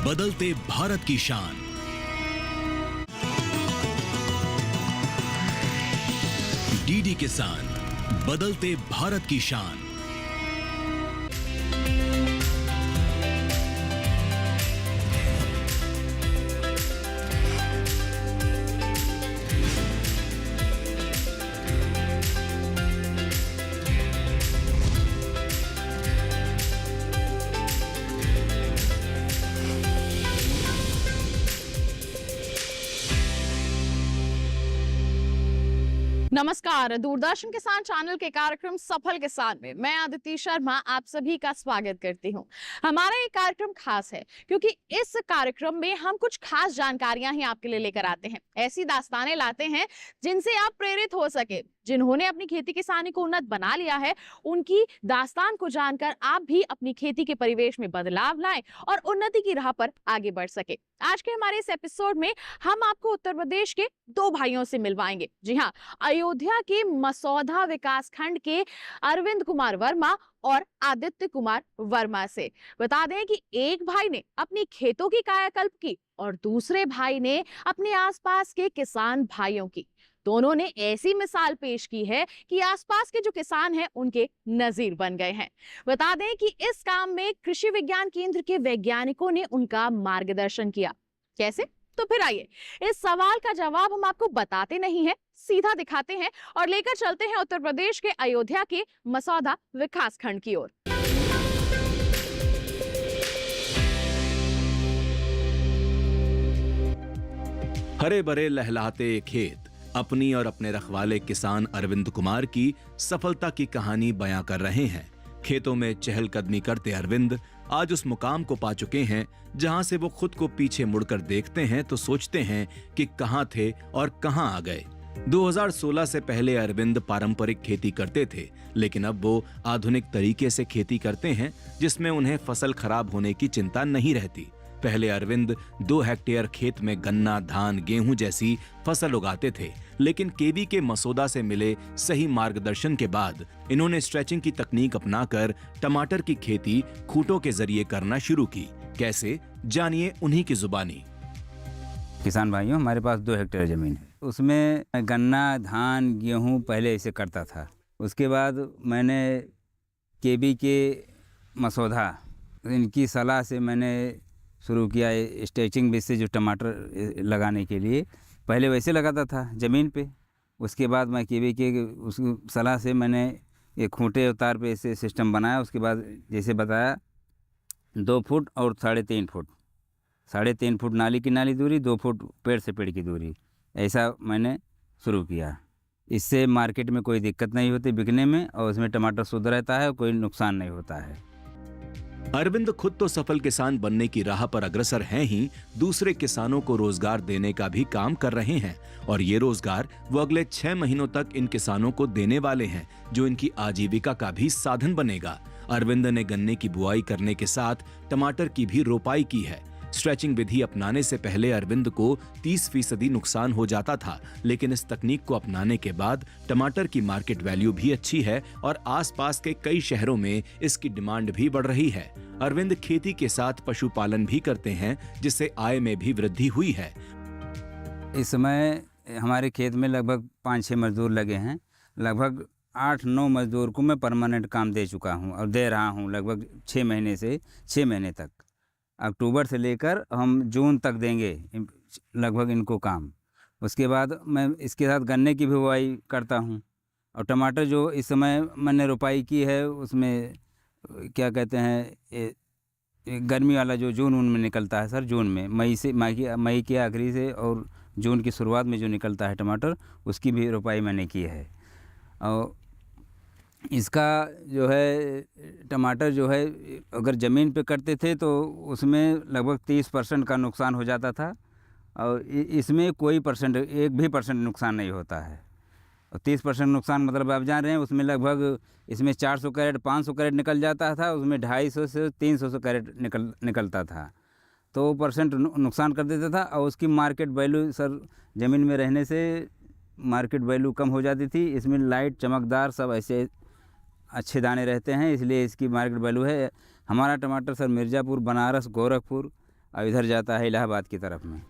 बदलते भारत की शान। डीडी किसान, बदलते भारत की शान। नमस्कार, दूरदर्शन किसान चैनल के कार्यक्रम सफल किसान में मैं आदिति शर्मा आप सभी का स्वागत करती हूं। हमारा ये कार्यक्रम खास है क्योंकि इस कार्यक्रम में हम कुछ खास जानकारियां ही आपके लिए लेकर आते हैं। ऐसी दास्तानें लाते हैं जिनसे आप प्रेरित हो सके। जिन्होंने अपनी खेती किसानी को उन्नत बना लिया है, उनकी दास्तान को जानकर आप भी अपनी खेती के परिवेश में बदलाव लाएं और उन्नति की राह पर आगे बढ़ सके। आज के हमारे इस एपिसोड में हम आपको उत्तर प्रदेश के दो भाइयों से मिलवाएंगे। जी हाँ, अयोध्या के मसौदा विकास खंड के अरविंद कुमार वर्मा और आदित्य कुमार वर्मा से। बता दें कि एक भाई ने अपनी खेतों की कायाकल्प की और दूसरे भाई ने अपने आसपास के किसान भाइयों की। दोनों ने ऐसी मिसाल पेश की है कि आसपास के जो किसान हैं उनके नजीर बन गए हैं। बता दें कि इस काम में कृषि विज्ञान केंद्र के वैज्ञानिकों ने उनका मार्गदर्शन किया। कैसे? तो फिर आइए इस सवाल का जवाब हम आपको बताते नहीं हैं, सीधा दिखाते हैं और लेकर चलते हैं उत्तर प्रदेश के अयोध्या के मसौदा विकास खंड की ओर। हरे भरे लहलहाते खेत अपनी और अपने रखवाले किसान अरविंद कुमार की सफलता की कहानी बयां कर रहे हैं। खेतों में चहलकदमी करते अरविंद आज उस मुकाम को पा चुके हैं जहां से वो खुद को पीछे मुड़कर देखते हैं तो सोचते हैं कि कहां थे और कहां आ गए। 2016 से पहले अरविंद पारंपरिक खेती करते थे, लेकिन अब वो आधुनिक तरीके से खेती करते हैं जिसमें उन्हें फसल खराब होने की चिंता नहीं रहती। पहले अरविंद 2 हेक्टेयर खेत में गन्ना, धान, गेहूं जैसी फसल उगाते थे, लेकिन केवी के मसौदा से मिले सही मार्गदर्शन के बाद इन्होंने स्ट्रेचिंग की तकनीक अपनाकर टमाटर की खेती खूंटों के जरिए करना शुरू की। कैसे? जानिए उन्हीं की जुबानी। किसान भाइयों, हमारे पास 2 हेक्टेयर ज़मीन है। उसमें गन्ना, धान, गेहूं पहले ऐसे करता था। उसके बाद मैंने केवी के मसौदा, इनकी सलाह से मैंने शुरू किया स्ट्रेचिंग बेस से जो टमाटर लगाने के लिए। पहले वैसे लगाता था ज़मीन पे, उसके बाद मैं केवी के उस सलाह से मैंने ये खूंटे उतार पे ऐसे सिस्टम बनाया। उसके बाद जैसे बताया 2 फुट और 3.5 फुट, 3.5 फुट नाली की नाली दूरी, 2 फुट पेड़ से पेड़ की दूरी, ऐसा मैंने शुरू किया। इससे मार्केट में कोई दिक्कत नहीं होती बिकने में और उसमें टमाटर शुद्ध रहता है, कोई नुकसान नहीं होता है। अरविंद खुद तो सफल किसान बनने की राह पर अग्रसर हैं ही, दूसरे किसानों को रोजगार देने का भी काम कर रहे हैं और ये रोजगार वो अगले 6 महीनों तक इन किसानों को देने वाले हैं, जो इनकी आजीविका का भी साधन बनेगा। अरविंद ने गन्ने की बुआई करने के साथ टमाटर की भी रोपाई की है। स्ट्रेचिंग विधि अपनाने से पहले अरविंद को 30% नुकसान हो जाता था, लेकिन इस तकनीक को अपनाने के बाद टमाटर की मार्केट वैल्यू भी अच्छी है और आसपास के कई शहरों में इसकी डिमांड भी बढ़ रही है। अरविंद खेती के साथ पशुपालन भी करते हैं, जिससे आय में भी वृद्धि हुई है। इस समय हमारे खेत में लगभग 5-6 मजदूर लगे हैं। लगभग 8-9 मजदूर को मैं परमानेंट काम दे चुका हूं और दे रहा हूं लगभग 6 महीने से 6 महीने तक। अक्टूबर से लेकर हम जून तक देंगे लगभग इनको काम। उसके बाद मैं इसके साथ गन्ने की भी बुआई करता हूं और टमाटर जो इस समय मैंने रोपाई की है उसमें क्या कहते हैं, गर्मी वाला जो जून में निकलता है सर, जून में मई के आखिरी से और जून की शुरुआत में जो निकलता है टमाटर, उसकी भी रोपाई मैंने की है। और इसका जो है टमाटर जो है अगर ज़मीन पे करते थे तो उसमें लगभग 30% का नुकसान हो जाता था और इसमें कोई एक भी परसेंट नुकसान नहीं होता है। और 30% नुकसान मतलब आप जान रहे हैं, उसमें इसमें 400 कैरेट 500 कैरेट निकल जाता था, उसमें 250 से 300 कैरेट निकलता था, तो % नुकसान कर देता था। और उसकी मार्केट वैल्यू सर ज़मीन में रहने से मार्केट वैल्यू कम हो जाती थी। इसमें लाइट चमकदार सब ऐसे अच्छे दाने रहते हैं, इसलिए इसकी मार्केट वैल्यू है। हमारा टमाटर सर मिर्ज़ापुर, बनारस, गोरखपुर और इधर जाता है इलाहाबाद की तरफ में।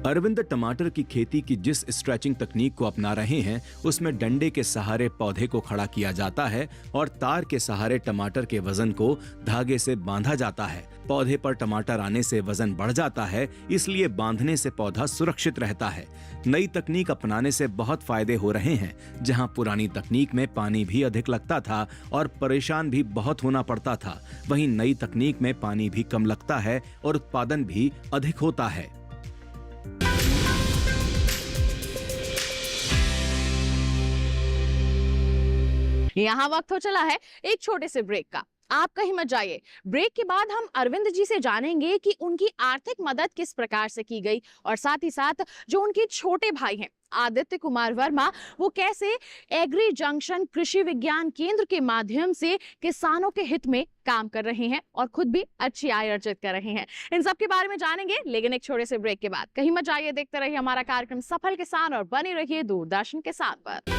अरविंद टमाटर की खेती की जिस स्ट्रेचिंग तकनीक को अपना रहे हैं उसमें डंडे के सहारे पौधे को खड़ा किया जाता है और तार के सहारे टमाटर के वजन को धागे से बांधा जाता है। पौधे पर टमाटर आने से वजन बढ़ जाता है, इसलिए बांधने से पौधा सुरक्षित रहता है। नई तकनीक अपनाने से बहुत फायदे हो रहे हैं। जहां पुरानी तकनीक में पानी भी अधिक लगता था और परेशान भी बहुत होना पड़ता था, वहीं नई तकनीक में पानी भी कम लगता है और उत्पादन भी अधिक होता है। यहाँ वक्त हो चला है एक छोटे से ब्रेक का। आप कहीं मत जाइए। ब्रेक के बाद हम अरविंद जी से जानेंगे कि उनकी आर्थिक मदद किस प्रकार से की गई और साथ ही साथ जो उनके छोटे भाई हैं आदित्य कुमार वर्मा, वो कैसे एग्री जंक्शन कृषि विज्ञान केंद्र के माध्यम से किसानों के हित में काम कर रहे हैं और खुद भी अच्छी आय अर्जित कर रहे हैं। इन सब के बारे में जानेंगे, लेकिन एक छोटे से ब्रेक के बाद। कहीं मत जाइए, देखते रहिए हमारा कार्यक्रम सफल किसान और बने रहिए दूरदर्शन किसान पर।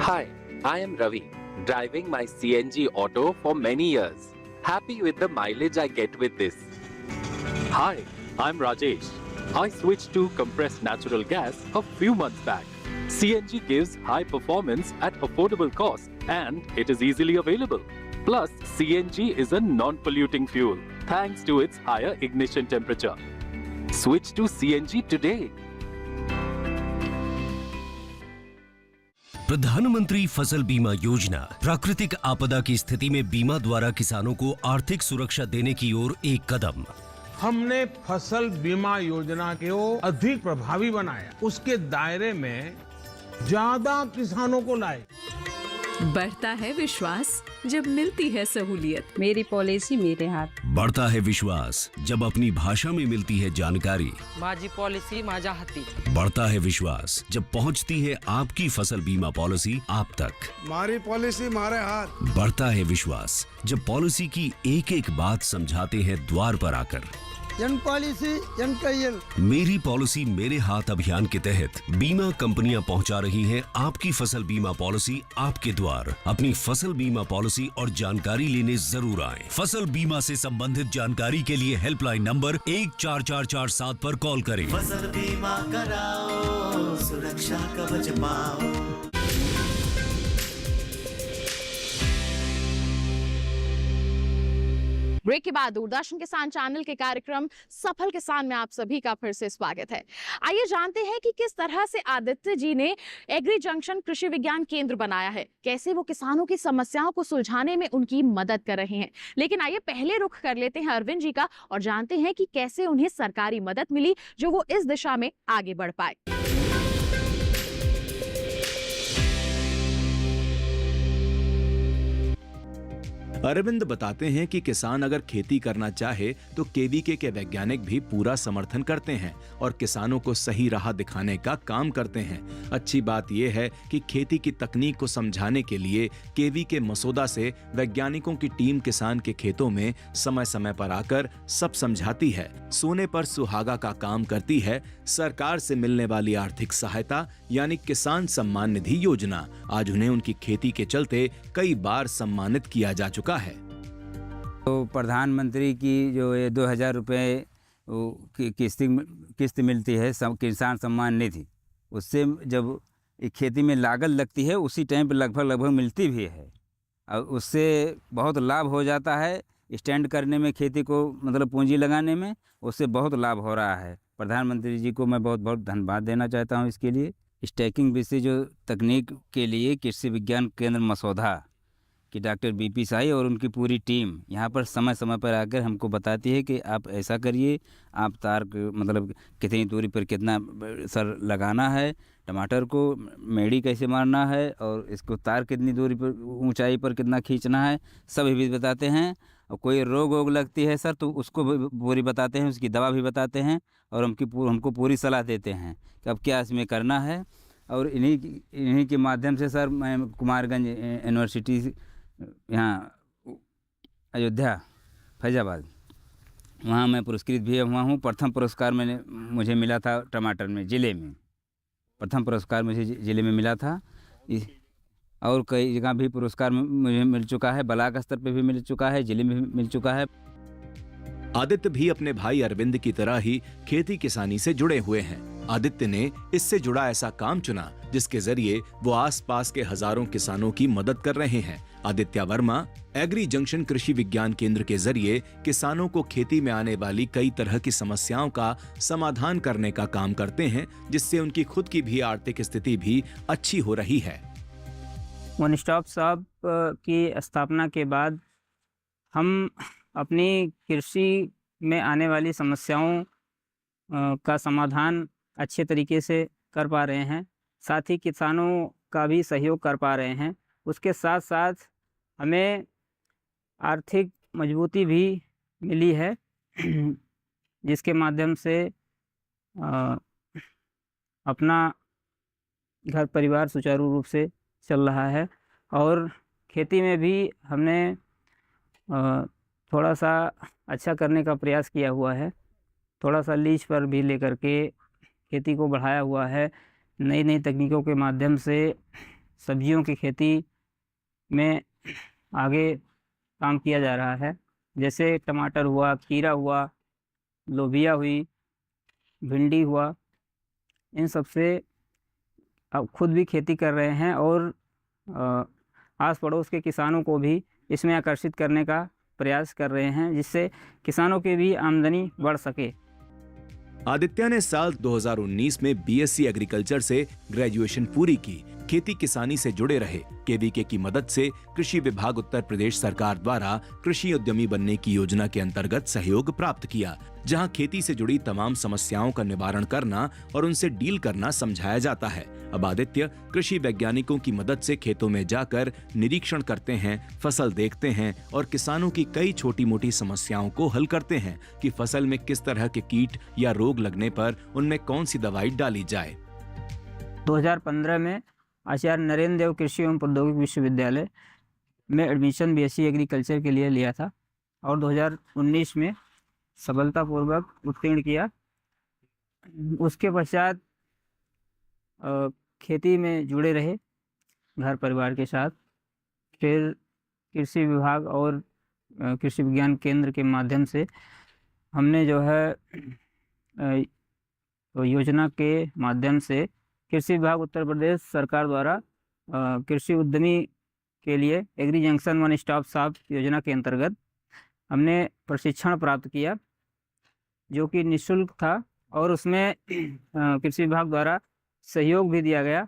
Hi, I am Ravi, driving my CNG auto for many years. Happy with the mileage I get with this. Hi, I'm Rajesh. I switched to compressed natural gas a few months back. CNG gives high performance at affordable cost and it is easily available. Plus, CNG is a non-polluting fuel thanks to its higher ignition temperature. Switch to CNG today. प्रधानमंत्री फसल बीमा योजना प्राकृतिक आपदा की स्थिति में बीमा द्वारा किसानों को आर्थिक सुरक्षा देने की ओर एक कदम। हमने फसल बीमा योजना को अधिक प्रभावी बनाया, उसके दायरे में ज्यादा किसानों को लाए। बढ़ता है विश्वास जब मिलती है सहूलियत। मेरी पॉलिसी मेरे हाथ। बढ़ता है विश्वास जब अपनी भाषा में मिलती है जानकारी। माझी पॉलिसी माझ्या हाती। बढ़ता है विश्वास जब पहुंचती है आपकी फसल बीमा पॉलिसी आप तक। हमारी पॉलिसी हमारे हाथ। बढ़ता है विश्वास जब पॉलिसी की एक एक बात समझाते हैं द्वार पर आकर। जन पॉलिसी जन कैयल। मेरी पॉलिसी मेरे हाथ अभियान के तहत बीमा कंपनियां पहुंचा रही हैं आपकी फसल बीमा पॉलिसी आपके द्वार। अपनी फसल बीमा पॉलिसी और जानकारी लेने जरूर आएं। फसल बीमा से संबंधित जानकारी के लिए हेल्पलाइन नंबर 14447 पर कॉल करें। फसल बीमा कराओ, सुरक्षा कवच पाओ। ब्रेक के बाद दूरदर्शन किसान चैनल के कार्यक्रम सफल किसान में आप सभी का फिर से स्वागत है। आइए जानते हैं कि किस तरह से आदित्य जी ने एग्री जंक्शन कृषि विज्ञान केंद्र बनाया है, कैसे वो किसानों की समस्याओं को सुलझाने में उनकी मदद कर रहे हैं। लेकिन आइए पहले रुख कर लेते हैं अरविंद जी का और जानते हैं कि कैसे उन्हें सरकारी मदद मिली जो वो इस दिशा में आगे बढ़ पाए। अरविंद बताते हैं कि किसान अगर खेती करना चाहे तो केवीके के वैज्ञानिक भी पूरा समर्थन करते हैं और किसानों को सही राह दिखाने का काम करते हैं। अच्छी बात यह है कि खेती की तकनीक को समझाने के लिए केवीके मसौदा से वैज्ञानिकों की टीम किसान के खेतों में समय समय पर आकर सब समझाती है। सोने पर सुहागा का काम करती है सरकार से मिलने वाली आर्थिक सहायता यानी किसान सम्मान निधि योजना। आज उन्हें उनकी खेती के चलते कई बार सम्मानित किया जा चुका है। तो प्रधानमंत्री की जो ये 2000 रुपये किस्त मिलती है किसान सम्मान निधि, उससे जब खेती में लागत लगती है उसी टाइम पर लगभग मिलती भी है और उससे बहुत लाभ हो जाता है। स्टैंड करने में खेती को मतलब पूंजी लगाने में उससे बहुत लाभ हो रहा है। प्रधानमंत्री जी को मैं बहुत बहुत धन्यवाद देना चाहता हूँ इसके लिए। स्टैकिंग विषय जो तकनीक के लिए कृषि विज्ञान केंद्र मसौदा कि डॉक्टर बीपी साई और उनकी पूरी टीम यहाँ पर समय समय पर आकर हमको बताती है कि आप ऐसा करिए, आप तार मतलब कितनी दूरी पर कितना सर लगाना है, टमाटर को मेड़ी कैसे मारना है और इसको तार कितनी दूरी पर ऊंचाई पर कितना खींचना है, सब भी बताते हैं। और कोई रोग वोग लगती है सर तो उसको पूरी बताते हैं, उसकी दवा भी बताते हैं और हमको पूरी सलाह देते हैं कि अब क्या इसमें करना है। और इन्हीं के माध्यम से सर मैं कुमारगंज यूनिवर्सिटी यहाँ अयोध्या फैजाबाद वहाँ मैं पुरस्कृत भी हुआ हूँ। प्रथम पुरस्कार मुझे मिला था टमाटर में, ज़िले में प्रथम पुरस्कार मुझे ज़िले में मिला था। और कई जगह भी पुरस्कार मुझे मिल चुका है, ब्लॉक स्तर पे भी मिल चुका है, जिले में भी मिल चुका है। आदित्य भी अपने भाई अरविंद की तरह ही खेती किसानी से जुड़े हुए हैं। आदित्य ने इससे जुड़ा ऐसा काम चुना जिसके जरिए वो आसपास के हजारों किसानों की मदद कर रहे हैं। आदित्य वर्मा एग्री जंक्शन कृषि विज्ञान केंद्र के जरिए किसानों को खेती में आने वाली कई तरह की समस्याओं का समाधान करने का काम करते हैं, जिससे उनकी खुद की भी आर्थिक स्थिति भी अच्छी हो रही है। वन स्टॉप शॉप की स्थापना के बाद हम अपनी कृषि में आने वाली समस्याओं का समाधान अच्छे तरीके से कर पा रहे हैं, साथ ही किसानों का भी सहयोग कर पा रहे हैं। उसके साथ साथ हमें आर्थिक मजबूती भी मिली है, जिसके माध्यम से अपना घर परिवार सुचारू रूप से चल रहा है। और खेती में भी हमने थोड़ा सा अच्छा करने का प्रयास किया हुआ है, थोड़ा सा लीज पर भी लेकर के खेती को बढ़ाया हुआ है। नई नई तकनीकों के माध्यम से सब्जियों की खेती में आगे काम किया जा रहा है, जैसे टमाटर हुआ, खीरा हुआ, लोबिया हुई, भिंडी हुआ, इन सब से अब खुद भी खेती कर रहे हैं और आस पड़ोस के किसानों को भी इसमें आकर्षित करने का प्रयास कर रहे हैं, जिससे किसानों की भी आमदनी बढ़ सके। आदित्य ने साल 2019 में बीएससी एग्रीकल्चर से ग्रेजुएशन पूरी की। खेती किसानी से जुड़े रहे। केवीके की मदद से कृषि विभाग उत्तर प्रदेश सरकार द्वारा कृषि उद्यमी बनने की योजना के अंतर्गत सहयोग प्राप्त किया, जहां खेती से जुड़ी तमाम समस्याओं का निवारण करना और उनसे डील करना समझाया जाता है। अब आदित्य कृषि वैज्ञानिकों की मदद से खेतों में जाकर निरीक्षण करते हैं, फसल देखते हैं और किसानों की कई छोटी मोटी समस्याओं को हल करते हैं कि फसल में किस तरह के कीट या रोग लगने पर उनमें कौन सी दवाई डाली जाए। 2015 में आचार्य नरेंद्र देव कृषि एवं प्रौद्योगिकी विश्वविद्यालय में एडमिशन बीएससी एग्रीकल्चर के लिए लिया था और 2019 में सफलतापूर्वक उत्तीर्ण किया। उसके पश्चात खेती में जुड़े रहे घर परिवार के साथ। फिर कृषि विभाग और कृषि विज्ञान केंद्र के माध्यम से हमने जो है योजना के माध्यम से कृषि विभाग उत्तर प्रदेश सरकार द्वारा कृषि उद्यमी के लिए agri junction one stop shop योजना के अंतर्गत हमने प्रशिक्षण प्राप्त किया, जो कि निःशुल्क था और उसमें कृषि विभाग द्वारा सहयोग भी दिया गया,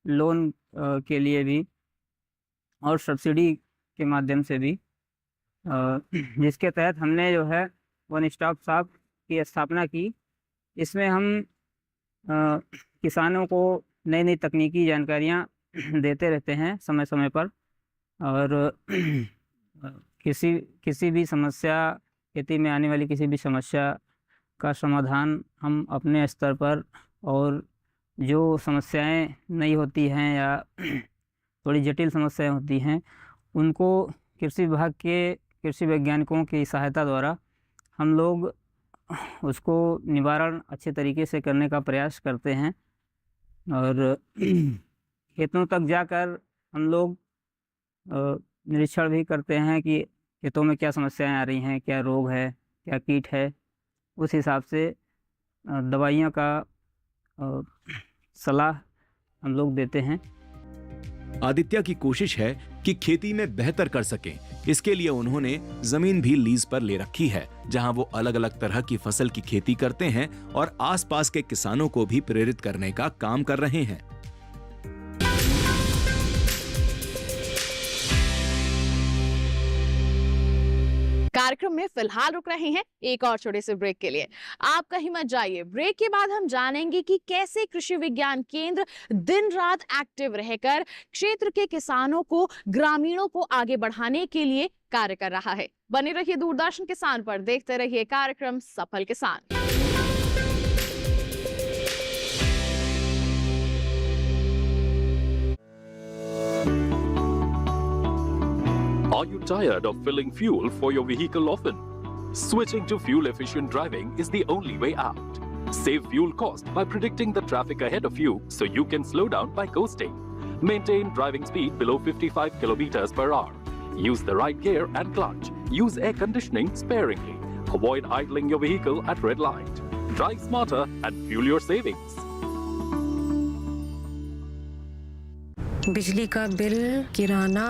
लोन के लिए भी और सब्सिडी के माध्यम से भी, जिसके तहत हमने जो है वन स्टॉप शॉप की स्थापना की। इसमें हम किसानों को नई नई तकनीकी जानकारियाँ देते रहते हैं समय समय पर और किसी भी समस्या, खेती में आने वाली किसी भी समस्या का समाधान हम अपने स्तर पर, और जो समस्याएं नहीं होती हैं या थोड़ी जटिल समस्याएं होती हैं उनको कृषि विभाग के कृषि वैज्ञानिकों की सहायता द्वारा हम लोग उसको निवारण अच्छे तरीके से करने का प्रयास करते हैं। और खेतों तक जाकर हम लोग निरीक्षण भी करते हैं कि खेतों में क्या समस्याएं आ रही हैं, क्या रोग है, क्या कीट है। उस हिसाब से दवाइयों का सलाह हम लोग देते हैं। आदित्य की कोशिश है कि खेती में बेहतर कर सकें। इसके लिए उन्होंने जमीन भी लीज पर ले रखी है, जहां वो अलग अलग तरह की फसल की खेती करते हैं और आसपास के किसानों को भी प्रेरित करने का काम कर रहे हैं। कार्यक्रम में फिलहाल रुक रहे हैं एक और छोटे से ब्रेक के लिए। आप कहीं मत जाइए। ब्रेक के बाद हम जानेंगे कि कैसे कृषि विज्ञान केंद्र दिन रात एक्टिव रहकर क्षेत्र के किसानों को, ग्रामीणों को आगे बढ़ाने के लिए कार्य कर रहा है। बने रहिए दूरदर्शन किसान पर, देखते रहिए कार्यक्रम सफल किसान। Are you tired of filling fuel for your vehicle often? Switching to fuel-efficient driving is the only way out. Save fuel cost by predicting the traffic ahead of you so you can slow down by coasting. Maintain driving speed below 55 kilometers per hour. Use the right gear and clutch. Use air conditioning sparingly. Avoid idling your vehicle at red light. Drive smarter and fuel your savings. बिजली का bill, किराना,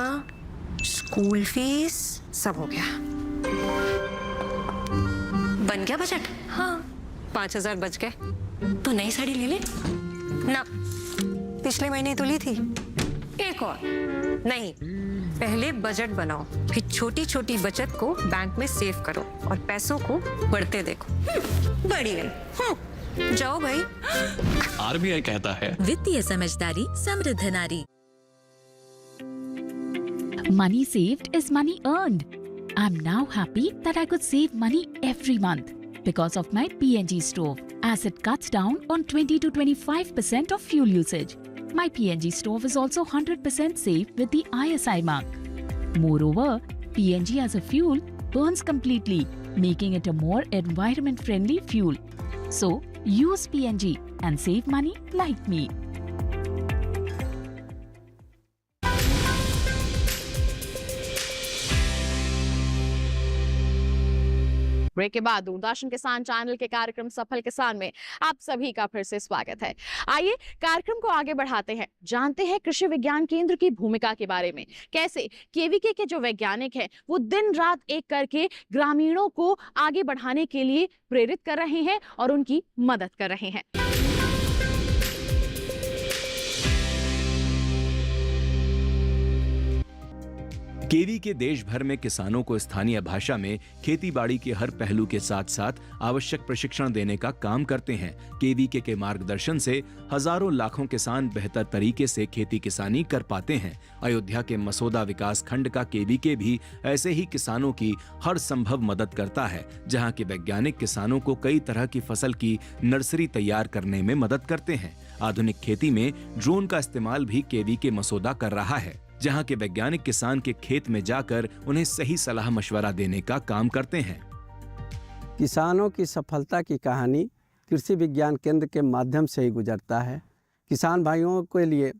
school fees सब हो गया। बन गया budget? हाँ, 5,000 बच गए। तो नई साड़ी ले ले ना, पिछले महीने तो ली थी। एक और नहीं, पहले बजट बनाओ, फिर छोटी छोटी बचत को बैंक में सेव करो और पैसों को बढ़ते देखो। बढ़ी गई। जाओ भाई। आरबीआई कहता है, वित्तीय समझदारी समृद्ध नारी। Money saved is money earned. I'm now happy that I could save money every month because of my PNG stove, as it cuts down on 20 to 25% of fuel usage. My PNG stove is also 100% safe with the ISI mark. Moreover, PNG as a fuel burns completely, making it a more environment-friendly fuel. So, use PNG and save money like me. Break के बाद दूरदर्शन किसान channel के कार्यक्रम सफल किसान में आप सभी का फिर से स्वागत है। आइए कार्यक्रम को आगे बढ़ाते हैं, जानते हैं कृषि विज्ञान केंद्र की भूमिका के बारे में। कैसे केवीके के जो वैज्ञानिक हैं वो दिन रात एक करके ग्रामीणों को आगे बढ़ाने के लिए प्रेरित कर रहे हैं और उनकी मदद कर रहे हैं। केवीके देश भर में किसानों को स्थानीय भाषा में खेती-बाड़ी के हर पहलू के साथ-साथ आवश्यक प्रशिक्षण देने का काम करते हैं। केवीके के मार्गदर्शन से हजारों लाखों किसान बेहतर तरीके से खेती किसानी कर पाते हैं। अयोध्या के मसोदा विकास खंड का केवीके भी ऐसे ही किसानों की हर संभव मदद करता है, जहां के वैज्ञानिक किसानों को कई तरह की फसल की नर्सरी तैयार करने में मदद करते हैं। आधुनिक खेती में ड्रोन का इस्तेमाल भी केवीके मसोदा कर रहा है, जहां के वैज्ञानिक किसान के खेत में जाकर उन्हें सही सलाह मशवरा देने का काम करते हैं। किसानों की सफलता की कहानी कृषि विज्ञान केंद्र के माध्यम से ही गुजरता है। किसान भाइयों के लिए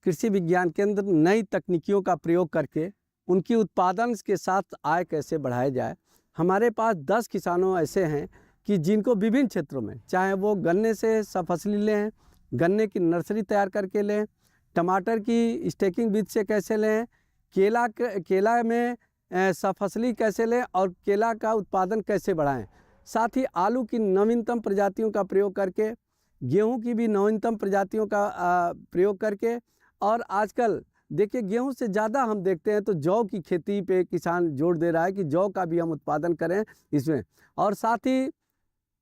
कृषि विज्ञान केंद्र नई तकनीकियों का प्रयोग करके उनकी उत्पादन के साथ आय कैसे बढ़ाया जाए। हमारे पास 10 किसानों ऐसे हैं कि जिनको विभिन्न क्षेत्रों में, चाहे वो गन्ने से सफसली लें, गन्ने की नर्सरी तैयार करके लें, टमाटर की स्टेकिंग बीज से कैसे लें, केला में सफसली कैसे लें और केला का उत्पादन कैसे बढ़ाएं। साथ ही आलू की नवीनतम प्रजातियों का प्रयोग करके, गेहूं की भी नवीनतम प्रजातियों का प्रयोग करके, और आजकल देखिए गेहूं से ज़्यादा हम देखते हैं तो जौ की खेती पे किसान जोर दे रहा है कि जौ का भी हम उत्पादन करें इसमें। और साथ ही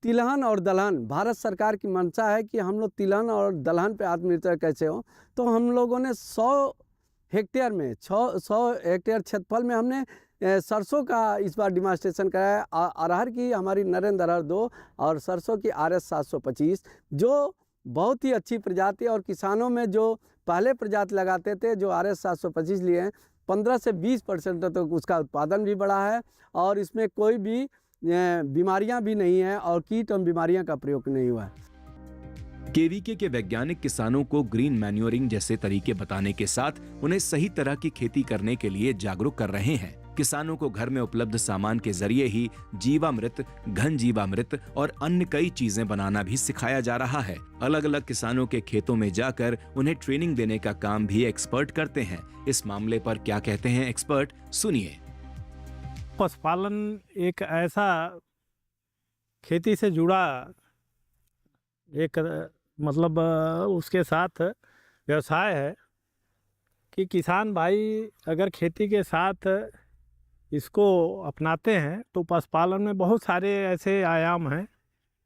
तिलहन और दलहन, भारत सरकार की मंशा है कि हम लोग तिलहन और दलहन पे आत्मनिर्भर कैसे हो, तो हम लोगों ने 100 हेक्टेयर में 100 हेक्टेयर क्षेत्रफल में हमने सरसों का इस बार डिमांस्ट्रेशन कराया। अरहर की हमारी नरेंद्र अरहर 2 और सरसों की RS 725, जो बहुत ही अच्छी प्रजाति, और किसानों में जो पहले प्रजाति लगाते थे जो RS 725 लिए हैं, 15 से 20% तक उसका उत्पादन भी बढ़ा है और इसमें कोई भी बीमारियां भी नहीं है और कीट एवं बीमारियां का प्रयोग नहीं हुआ है। केवीके के वैज्ञानिक किसानों को ग्रीन मैन्योरिंग जैसे तरीके बताने के साथ उन्हें सही तरह की खेती करने के लिए जागरूक कर रहे हैं। किसानों को घर में उपलब्ध सामान के जरिए ही जीवामृत, घन जीवामृत और अन्य कई चीजें बनाना भी सिखाया जा रहा है। अलग अलग किसानों के खेतों में जाकर उन्हें ट्रेनिंग देने का काम भी एक्सपर्ट करते हैं। इस मामले पर क्या कहते हैं एक्सपर्ट, सुनिए। पशुपालन एक ऐसा खेती से जुड़ा एक मतलब उसके साथ व्यवसाय है कि किसान भाई अगर खेती के साथ इसको अपनाते हैं तो पशुपालन में बहुत सारे ऐसे आयाम हैं,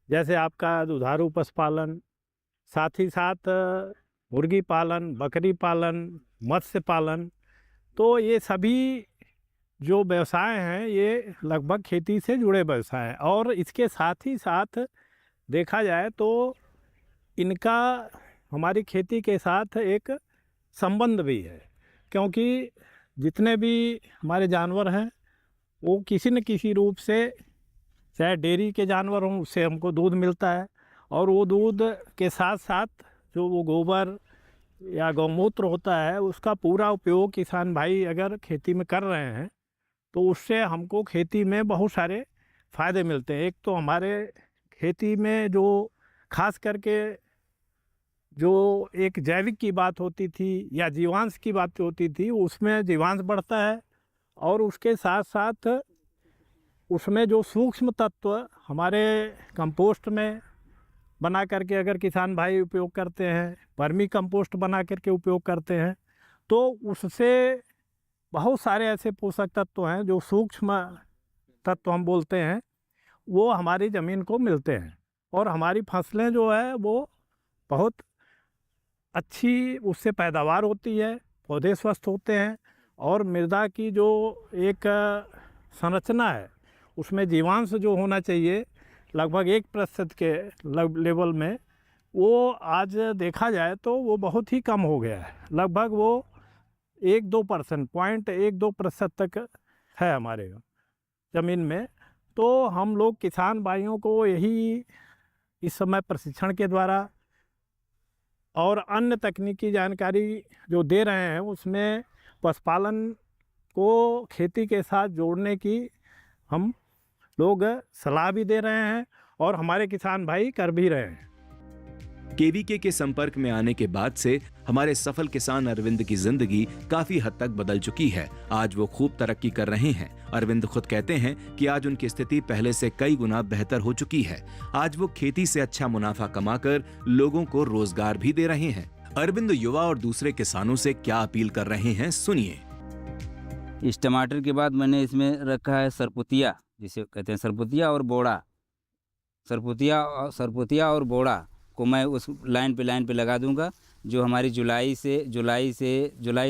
जैसे आपका दुधारू पशुपालन, साथ ही साथ मुर्गी पालन, बकरी पालन, मत्स्य पालन। तो ये सभी जो व्यवसाय हैं ये लगभग खेती से जुड़े व्यवसाय हैं, और इसके साथ ही साथ देखा जाए तो इनका हमारी खेती के साथ एक संबंध भी है, क्योंकि जितने भी हमारे जानवर हैं वो किसी न किसी रूप से, चाहे डेयरी के जानवर हों, उससे हमको दूध मिलता है, और वो दूध के साथ साथ जो वो गोबर या गौमूत्र होता है, उसका पूरा उपयोग किसान भाई अगर खेती में कर रहे हैं तो उससे हमको खेती में बहुत सारे फ़ायदे मिलते हैं। एक तो हमारे खेती में जो खास करके जो एक जैविक की बात होती थी या जीवांश की बात होती थी, उसमें जीवांश बढ़ता है और उसके साथ साथ उसमें जो सूक्ष्म तत्व हमारे कंपोस्ट में बना करके अगर किसान भाई उपयोग करते हैं, वर्मी कंपोस्ट बना करके उपयोग करते हैं, तो उससे बहुत सारे ऐसे पोषक तत्व हैं जो सूक्ष्म तत्व हम बोलते हैं, वो हमारी ज़मीन को मिलते हैं और हमारी फसलें जो है वो बहुत अच्छी उससे पैदावार होती है, पौधे स्वस्थ होते हैं और मृदा की जो एक संरचना है उसमें जीवांश जो होना चाहिए लगभग 1% के लेवल में, वो आज देखा जाए तो वो बहुत ही कम हो गया है। लगभग वो 1-2%, 0.12% तक है हमारे ज़मीन में। तो हम लोग किसान भाइयों को यही इस समय प्रशिक्षण के द्वारा और अन्य तकनीकी जानकारी जो दे रहे हैं उसमें पशुपालन को खेती के साथ जोड़ने की हम लोग सलाह भी दे रहे हैं और हमारे किसान भाई कर भी रहे हैं। केवीके के संपर्क में आने के बाद से हमारे सफल किसान अरविंद की जिंदगी काफी हद तक बदल चुकी है। आज वो खूब तरक्की कर रहे हैं। अरविंद खुद कहते हैं कि आज उनकी स्थिति पहले से कई गुना बेहतर हो चुकी है। आज वो खेती से अच्छा मुनाफा कमाकर लोगों को रोजगार भी दे रहे हैं। अरविंद युवा और दूसरे किसानों से क्या अपील कर रहे हैं, सुनिए। इस टमाटर के बाद मैंने इसमें रखा है सरपुतिया, जिसे कहते हैं सरपुतिया और बोड़ा। सरपुतिया और बोड़ा को मैं उस लाइन पे लगा दूंगा, जो हमारी जुलाई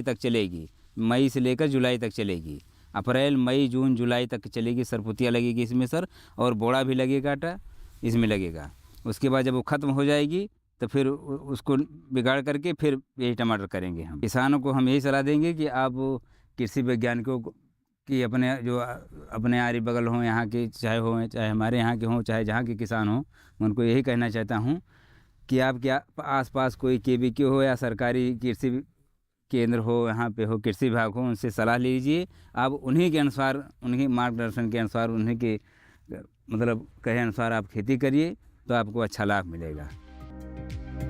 तक चलेगी। मई से लेकर जुलाई तक चलेगी। अप्रैल, मई, जून, जुलाई तक चलेगी। सरपुतिया लगेगी इसमें सर, और बोड़ा भी लगेगा, काटा इसमें लगेगा। उसके बाद जब वो ख़त्म हो जाएगी तो फिर उसको बिगाड़ करके फिर यही टमाटर करेंगे। हम किसानों को हम यही सलाह देंगे कि आप कृषि वैज्ञानिकों कि अपने आरी बगल हों, यहाँ के चाहे हमारे यहाँ के हों, चाहे जहाँ के किसान हों, मैं उनको यही कहना चाहता हूँ कि आपके आसपास कोई केवीके हो या सरकारी कृषि केंद्र हो, यहाँ पे हो, कृषि विभाग हो, उनसे सलाह लीजिए। आप उन्हीं के अनुसार, उन्हीं मार्गदर्शन के अनुसार, उन्हीं के मतलब कहे अनुसार आप खेती करिए तो आपको अच्छा लाभ मिलेगा।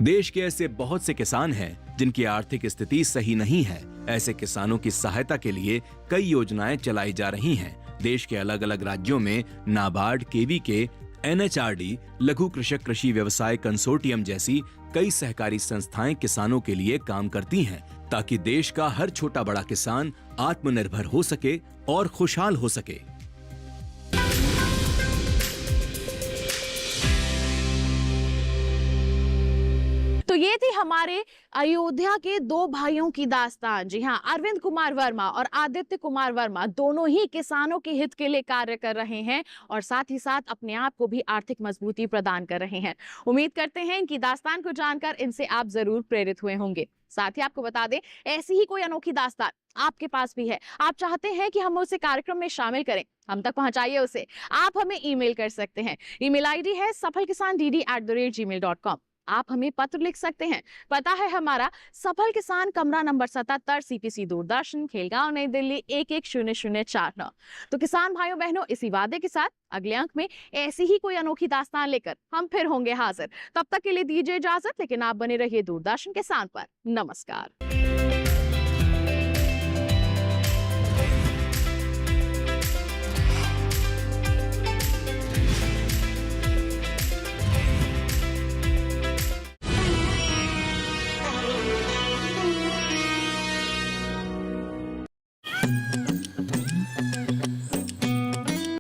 देश के ऐसे बहुत से किसान हैं जिनकी आर्थिक स्थिति सही नहीं है। ऐसे किसानों की सहायता के लिए कई योजनाएं चलाई जा रही हैं। देश के अलग अलग राज्यों में नाबार्ड, केवीके, NHRD, लघु कृषक कृषि व्यवसाय कंसोर्टियम जैसी कई सहकारी संस्थाएं किसानों के लिए काम करती हैं, ताकि देश का हर छोटा बड़ा किसान आत्मनिर्भर हो सके और खुशहाल हो सके। तो ये थी हमारे अयोध्या के दो भाइयों की दास्तान। जी हाँ, अरविंद कुमार वर्मा और आदित्य कुमार वर्मा दोनों ही किसानों के हित के लिए कार्य कर रहे हैं और साथ ही साथ अपने आप को भी आर्थिक मजबूती प्रदान कर रहे हैं। उम्मीद करते हैं इनकी दास्तान को जानकर इनसे आप जरूर प्रेरित हुए होंगे। साथ ही आपको बता दें, ऐसी ही कोई अनोखी दास्तान आपके पास भी है, आप चाहते हैं कि हम उसे कार्यक्रम में शामिल करें, हम तक पहुंचाइए उसे। आप हमें ईमेल कर सकते हैं। ईमेल आईडी है safalkisandd@gmail.com। आप हमें पत्र लिख सकते हैं। पता है हमारा सफल किसान, कमरा नंबर 77, CPC दूरदर्शन, खेलगांव, नई दिल्ली 110049। तो किसान भाइयों बहनों, इसी वादे के साथ अगले अंक में ऐसी ही कोई अनोखी दास्तान लेकर हम फिर होंगे हाजिर। तब तक के लिए दीजिए इजाजत, लेकिन आप बने रहिए दूरदर्शन किसान पर। नमस्कार।